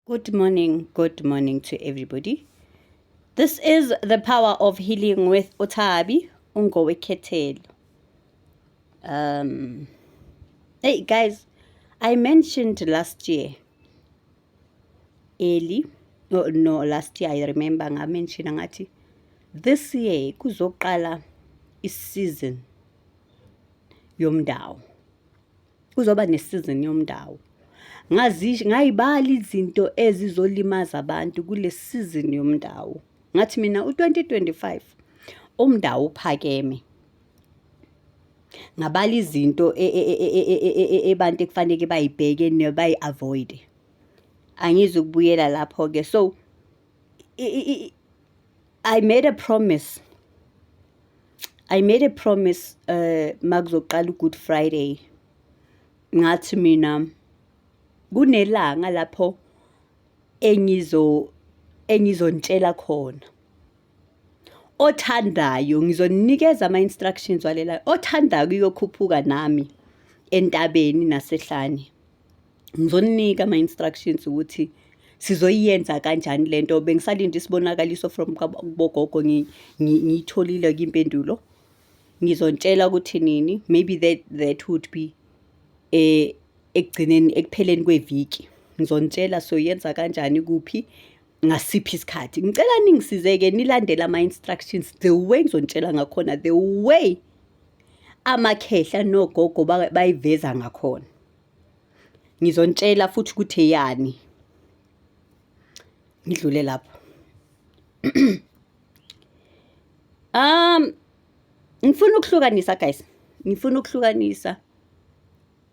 Good morning to everybody. This is the power of healing with Utabi Ungoweketel. Hey guys, I mentioned last year, last year I remember I mentioned ngathi this year kuzoqala season yomdawo. Kuzoba season yomdawo. Ngayibala izinto ezizolimaza abantu kule season yomdawo. Ngathi mina u2025 umdawo uphakeme. Ngabala izinto abantu ekufanele bayibheke nebayi-avoid. Angizukubuyela lapho ke. So I made a promise makuzoqala uGood Friday. Ngathi mina kunelanga lapho engizontshela khona. Othandayo ngizonikeza ama-instructions walela. Othandayo uyokhuphuka nami entabeni nasehlane. Ngizonika ama-instructions ukuthi sizoyenza kanjani lento. Bengisalinde isibonakaliso from kubogogo ngiyitholile impendulo. Ngizontshela ukuthi nini. Maybe that would be ekupheleni kweviki. Ngizontshela soyenza kanjani kuphi ngasiphi isikhathi. Ngicela ningisizeke nilandele ama-instructions the way ngizontshela ngakhona, the way amakhehla nogogo bayiveza ngakhona. Ngizontshela futhi ukuthi yani. Ngidlule lapho. Ngifuna ukuhlukanisa guys. Ngifuna ukuhlukanisa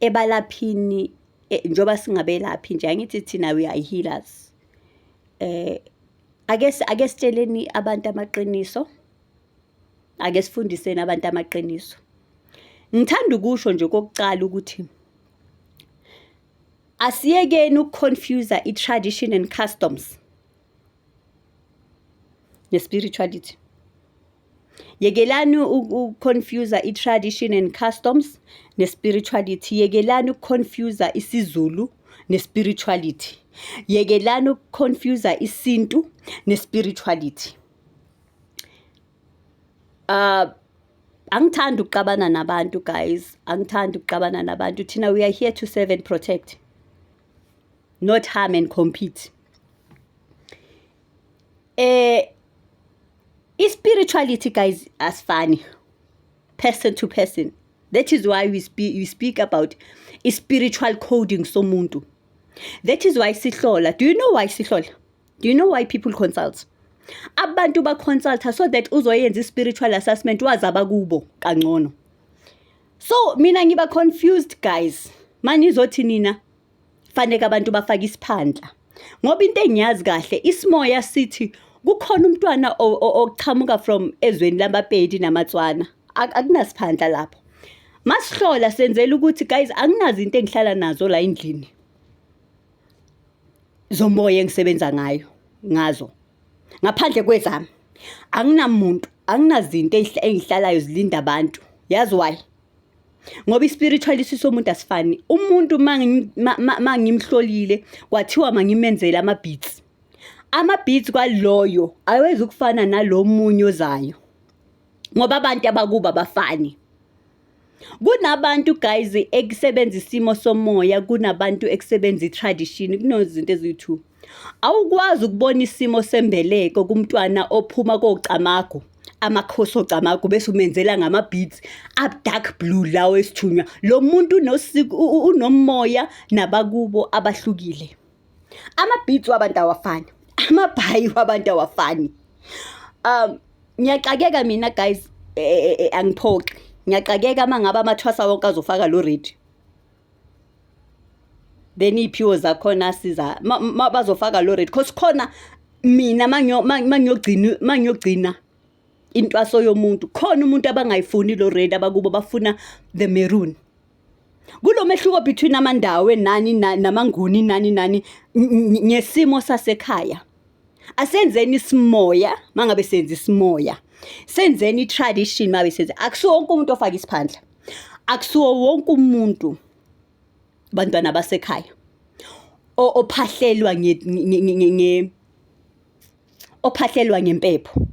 ebalaphini njoba singabelaphi nje angithi thina we are healers. Ake sitsheleni abantu amaqiniso. Ake sifundiseni abantu amaqiniso. Ngithanda ukusho nje kokucala ukuthi asiyekeni ukuconfuse i-tradition and customs ne-spirituality. Yekelani ukuconfuse i-tradition and customs ne-spirituality. Yekelani ukuconfuse isiZulu ne-spirituality. Yekelani ukuconfuse isintu ne-spirituality. Angithandi ukuqabana nabantu guys. Angithandi ukuqabana nabantu. Thina we are here to serve and protect, not harm and compete. Spirituality guys asifani person to person. That is why we speak about spiritual coding somuntu. That is why sihlola. Do you know why sihlola? Do you know why people consult? Abantu ba consult so that uzoyenza spiritual assessment wazaba kubo kangcono. So mina ngiba confused guys. Manizothi nina fanele abantu bafake isiphandla. Ngoba into engiyazi kahle isimoya sithi kukhona umntwana oqhamuka from ezweni lamabhedi namatswana. Akunasiphandla lapho. Masihlola senzela ukuthi guys anginazi into engihlala nazo la endlini. Zomoya engisebenza ngazo. Ngaphandle kwezami. Anginamuntu, anginazinto engihlalayo zilinda abantu. Yazi why? Ngoba ispirituality somuntu asifani. Umuntu mangimhlolile kwathiwa mangimenzele ama-beats. Ama-beats kwaloyo awezi ukufana nalomunye ozayo. Ngoba abantu abakuba bafani. Kunabantu guys ekusebenza isimo somoya, kunabantu ekusebenza i-tradition, kunozinto eziyi-2. Awukwazi ukubona isimo sembeleko kumntwana ophuma kocamago, amakhosi ocamago bese umenzela ngama-beats dark blue lawo esithunywa. Lo muntu unomoya nabakubo abahlukile. Ama-beats wabantu awafani. Amabhayi wabantu awafani. Ngiyaqakeka mina guys angiphoqi. Ngiyaqakeka mangaba amathwasa wonke azofaka lo red. Then iphiwo zakhona siza bazofaka lo red because khona mina mangiyogcina intwaso yomuntu khona umuntu abangayifuni lo red abakubo bafuna the maroon. Kulo mehluko between amandawe nani namanguni nani ngesimo sasekhaya. Asenzeni isimoya mangabe senza isimoya. Senzeni i-tradition mabe senza. Akusiwo wonke umuntu ofaka isiphandla. Akusiwo wonke umuntu bantwana basekhaya. ophahlelwa ophahlelwa ngempepho.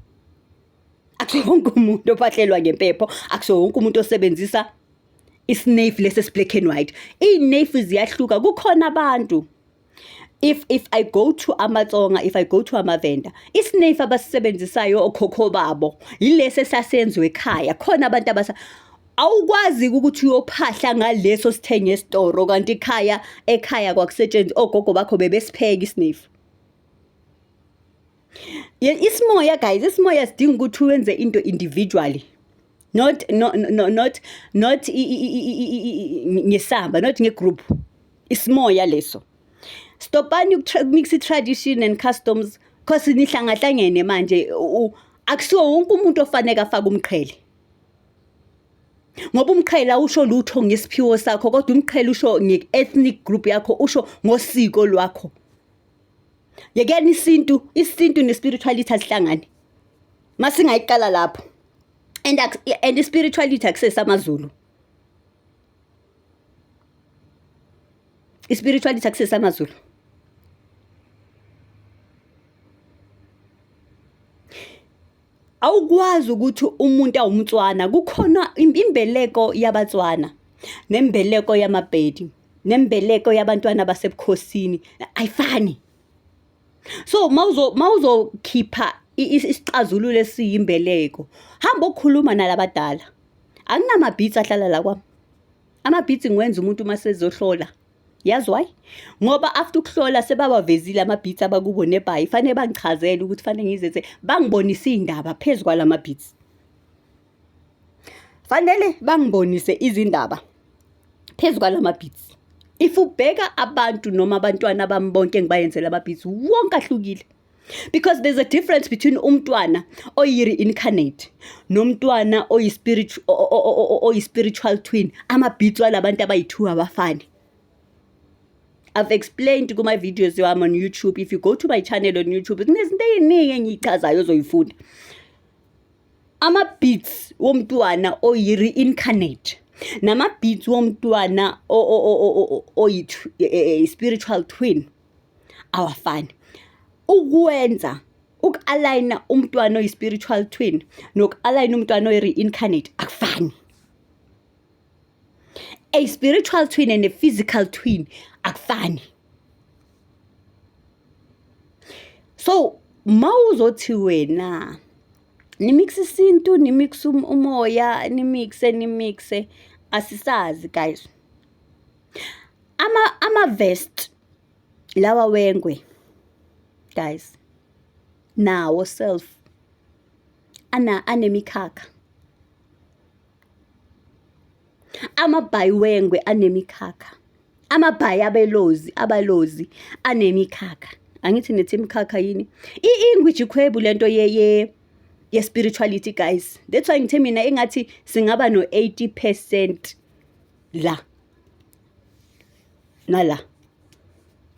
Akusiwo wonke umuntu ophahlelwa ngempepho, akusiwo wonke umuntu osebenzisa isnafe lesi black and white. Iy'nefu ziyahluka. Kukhona abantu, if I go to amaTsonga, if I go to amaVenda, isnafe abasisebenzisayo okhokho babo yilesi esasenziwe ekhaya. Khona abantu awukwazi ukuthi uyophahla ngaleso sithenge esitoro, kanti ekhaya kwakusetshenziswa ogogo bakho bebesipheka isnafe. Isimoya guys, isimoya sidinga ukuthi wenze into individually, not ngesamba, not ngegroup. Isimoya leso. Stopani ukumix tradition and customs, cause nihlangahlangene manje. Akusiwo wonke umuntu ofanele afake umqhele, ngoba umqhele usho lutho ngesiphiwo sakho, kodwa umqhele usho nge-ethnic group yakho, usho ngosiko lwakho. Yekeni isintu ne-spirituality asihlangane. Masingayiqala lapho. And i-spirituality akusesi amaZulu. I-spirituality akusesi amaZulu. Awukwazi ukuthi umuntu awumtswana. Kukhona imbeleko yabaTswana, nembeleko yamaPedi, nembeleko yabantwana basebukhosini ayifani. So mawuzokhipha isixazululo esiyimbeleko, hamba ukukhuluma nalabadala. Anginama-beats ahlala la kwami. Ama-beats ngiwenza umuntu masezohlola. Yazi why? Ngoba after ukuhlola sebabavezile ama-beats abakubo nebhayi, fanele bangichazele ukuthi fanele ngizenze, bangibonise izindaba phezulu kwalama-beats. Fanele bangibonise izindaba phezulu kwalama-beats. If ubheka abantu noma abantwana bami bonke engibayenzela ama-beats, wonke ahlukile. Because there's a difference between umntwana oyi-reincarnate nomntwana oyi-spiritual twin. Ama-beats walabantu abayi-2 abafani. I've explained to my videos I'm on YouTube. If you go to my channel on YouTube, kunezinto eziningi engiyichazayo ozoyifunda. Ama-beats womntwana oyi-reincarnate nama-beats womntwana oyi-spiritual twin awafani. Ukwenza uku-aligna umntwana oyi-spiritual twin noku-aligna umntwana oyi-reincarnate akufani. A spiritual twin and a physical twin akufani. So mawuzothi wena nimix isintu, nimix umoya, nimixe, asisazi guys. Ama-vest lawa wengwe guys, nawo self anemikhakha. Amabhayi wengwe anemikhakha. Amabhayi abalozi anemikhakha. Angithi nethi imikhakha yini? I-English ikhwebu lento ye-spirituality guys. That's why ngithe mina engathi singaba no 80% la nala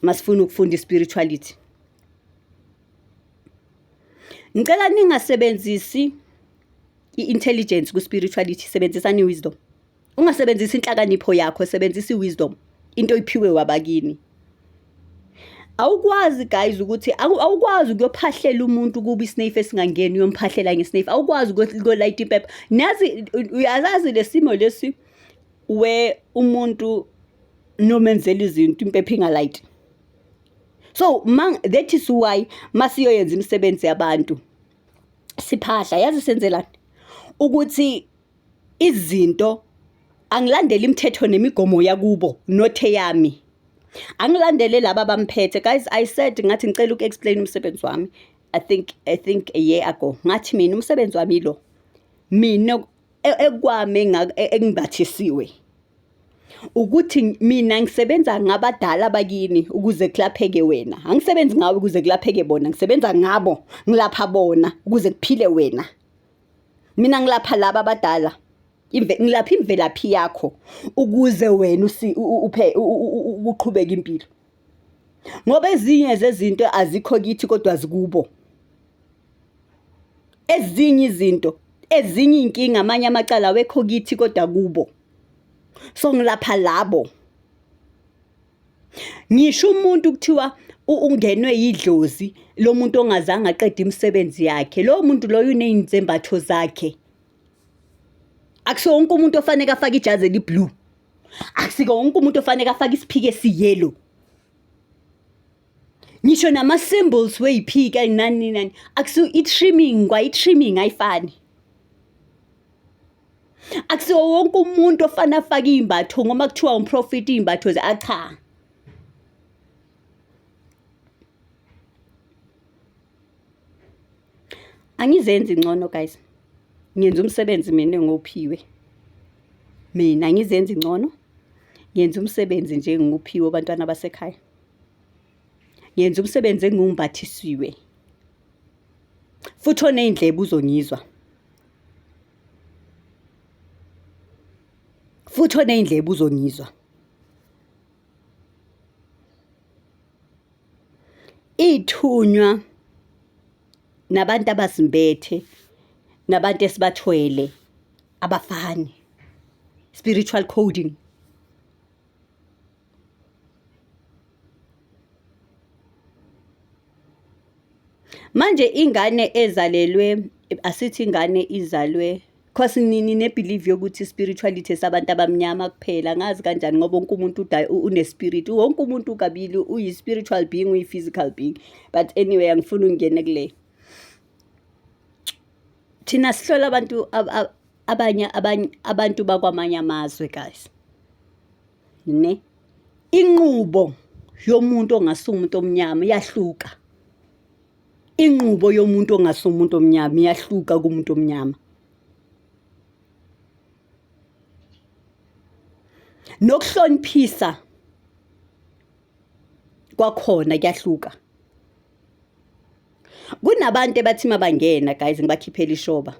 masifuna ukufunda i-spirituality. Ngicela ningasebenzisi i-intelligence ku-spirituality, sebenzisani wisdom. Ungasebenzisi inhlakanipho yakho, sebenzisa i-wisdom, into oyiphiwe wabakini. Awukwazi guys ukuthi awukwazi ukuyophahlela umuntu kuba isnafe esingangeni uyomphahlela ngesnafe. Awukwazi ukulight impepho. Nazi uyazazi lesimo lesi where umuntu nomenzela izinto impepho ingalight. So that is why masiyoyenza imisebenzi yabantu siphahla, yazi senzelani ukuthi izinto angilandela imithetho nemigomo yakubo nothe yami. Angilandele laba bamphethe guys. I said ngathi ngicela uku-explain umsebenzi wami. I think a year ago ngathi mina umsebenzi wami lo, mina ekwami engibathisiwe ukuthi mina ngisebenza ngabadala bakini ukuze kulapheke wena. Angisebenzi ngawe ukuze kulapheke bona, ngisebenza ngabo ngilapha bona ukuze kuphile wena. Mina ngilapha laba abadala, ngilapha imvelaphi yakho ukuze wena uqhubeke impilo. Ngoba ezinye zezinto azikho kithi kodwa zikubo. Ezinye izinto, ezinye inkinga, amanye amacala awekho kithi kodwa kubo. So ngilapha labo. Ngisho umuntu kuthiwa ungenwe yidlozi lo muntu ongazange aqede imisebenzi yakhe, lo muntu loyo uney'nzembatho zakhe. Akusiwo wonke umuntu ofanele afake ijazi eli-blue, akusiko wonke umuntu ofanele afake isiphiko esi-yellow. Ngisho nama-symbols wey'phika nani akusiwo i-trimming i-trimming ayifani. Akusiwo wonke umuntu ofana afake iy'mbatho ngoba kuthiwa umprofeti iy'mbatho cha. Angizenzi ngcono guys, ngiyenza umsebenzi mina engophiwe. Mina angizenzi ngcono, ngiyenza umsebenzi nje enguphiwe abantwana basekhaya. Ngiyenza umsebenzi engumbathisiwe. Futhi oney'ndlebe uzongizwa. Futhi oney'ndlebe uzongizwa. Ithunywa nabantu abasimbethe nabantu esibathwele abafani. Spiritual coding. Manje ingane ezalelwe, asithi ingane izalwe, cause nebelieve yokuthi spirituality esabantu abamnyama kuphela. Ngazi kanjani ngoba wonke umuntu une-spirit. Wonke umuntu kabili uyi-spiritual being, uyi-physical being. But anyway, angifuni ukungena kule. Thina sihlola abantu bakwamanye amazwe guys. Ne? Inqubo yomuntu ongasumuntu omnyama iyahluka. Inqubo yomuntu ongasumuntu omnyama iyahluka kumuntu omnyama. Nokuhloniphisa kwakhona kuyahluka. Kunabantu ebathi mabangena guys ngibakhiphela ishoba.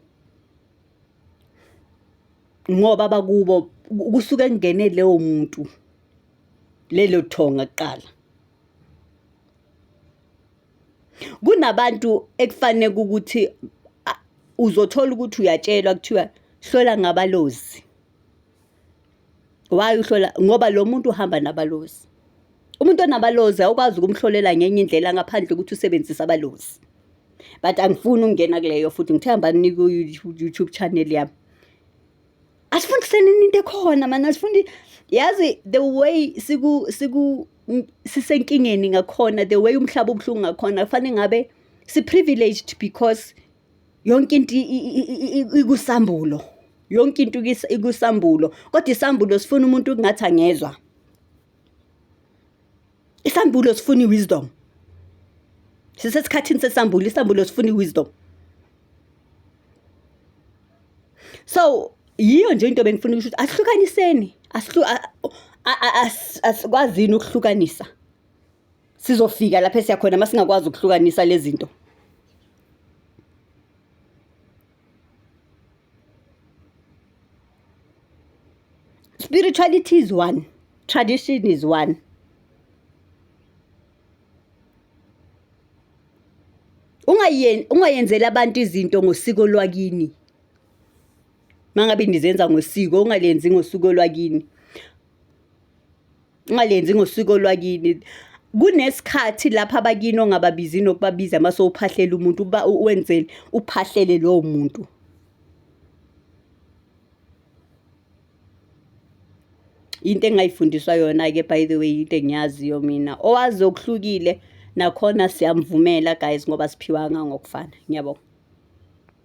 Ngoba bakubo kusuke kungene leyo muntu lelo thonga kuqala. Kunabantu ekufanele ukuthi uzothola ukuthi uyatshelwa kuthiwa hlola ngabalozi. Why uhlola? Ngoba lo muntu uhamba nabalozi. Umuntu onabalozi awukwazi ukumhlolela ngenye indlela ngaphandle ukuthi usebenzise abalozi. But angifuni ukungena kuleyo futhi ngithemba nike YouTube channel yami. Asifundiseni into ekhona man, asifundi yazi the way sisenkingeni ngakhona, the way umhlaba ubhlungu ngakhona kufanele ngabe si-privileged because yonke into ikusambulo. Yonke into ikusambulo. Kodwa isambulo sifuna umuntu ungathi angezwa. Isambulo sifuna i-wisdom. Sisesikhathini sesambulo, isambulo sifuna i-wisdom. So yiyo nje into bengifuna ukuthi asihlukaniseni. Asikwazini ukuhlukanisa. Sizofika lapha siyakhona masingakwazi ukuhlukanisa lezi zinto. Spirituality is one. Tradition is one. Ungayenzela abantu izinto ngosiko lwakini. Mangabe nizenza ngosiko, ungalenzi ngosiko lwakini. Ungalenzi ngosiko lwakini. Kunesikhathi lapha abakini ongababizi nokubabiza maso uphahlela umuntu wenzele uphahlele lo muntu. Into engayifundiswa yona ke by the way into engiyaziyo mina. Owazi okuhlukile nakhona siyamvumela guys ngoba siphiwanga ngokufana. Ngiyabonga.